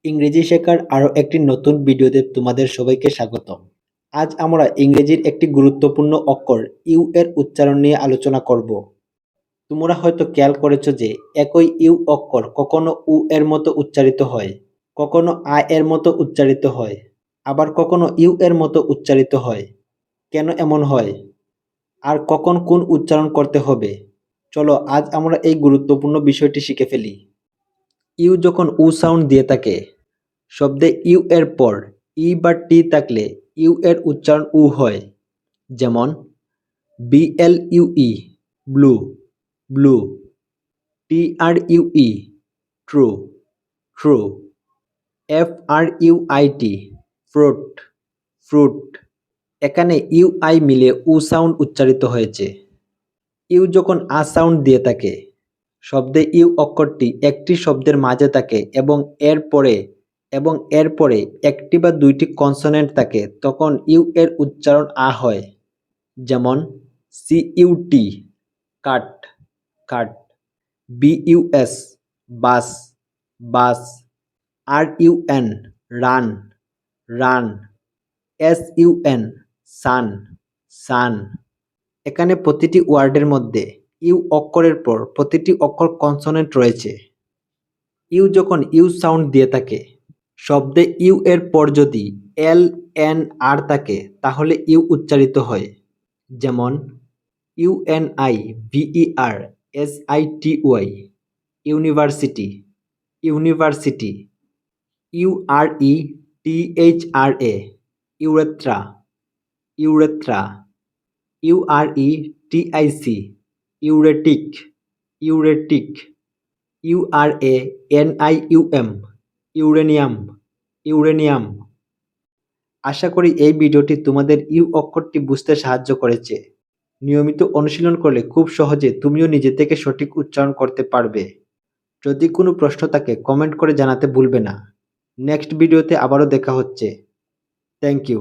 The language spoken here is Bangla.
ইংরেজি শেখার আরও একটি নতুন ভিডিওতে তোমাদের সবাইকে স্বাগতম। আজ আমরা ইংরেজির একটি গুরুত্বপূর্ণ অক্ষর ইউ এর উচ্চারণ নিয়ে আলোচনা করব। তোমরা হয়তো খেয়াল করেছো যে একই ইউ অক্ষর কখনো উ এর মতো উচ্চারিত হয়, কখনো আ এর মতো উচ্চারিত হয়, আবার কখনো ইউ এর মতো উচ্চারিত হয়। কেন এমন হয়? আর কখন কোন উচ্চারণ করতে হবে? চলো আজ আমরা এই গুরুত্বপূর্ণ বিষয়টি শিখে ফেলি। ইউ যখন উ সাউন্ড দিয়ে থাকে, শব্দে ইউ এর পর ই বা টি থাকলে ইউ এর উচ্চারণ উ হয়। যেমন BLUE blue, blue, TRUE true, true, FRUIT fruit, fruit. এখানে ইউআই মিলে উ সাউন্ড উচ্চারিত হয়েছে। ইউ যখন আ সাউন্ড দিয়ে থাকে, শব্দে ইউ অক্ষরটি একটি শব্দের মাঝে থাকে এবং এর পরে একটি বা দুইটি কনসোনেন্ট থাকে, তখন ইউ এর উচ্চারণ আ হয়। যেমন CUT কাট, কাট, BUS বাস, বাস, RUN রান, রান, SUN সান, সান। এখানে প্রতিটি ওয়ার্ডের মধ্যে ইউ অক্ষরের পর প্রতিটি অক্ষর কনসোনেন্ট রয়েছে। ইউ যখন ইউ সাউন্ড দিয়ে থাকে, শব্দে ইউ এর পর যদি LNR থাকে তাহলে ইউ উচ্চারিত হয়। যেমন UNIVERSITY university, university, URETHRA urethra, urethra, URETIC uretic, uretic, URANIUM uranium, uranium. আশা করি এই ভিডিওটি তোমাদের ইউ অক্ষরটি বুঝতে সাহায্য করেছে। নিয়মিত অনুশীলন করলে খুব সহজে তুমিও নিজে থেকে সঠিক উচ্চারণ করতে পারবে। যদি কোনো প্রশ্ন থাকে কমেন্ট করে জানাতে ভুলবে না। নেক্সট ভিডিওতে আবারও দেখা হচ্ছে। Thank you.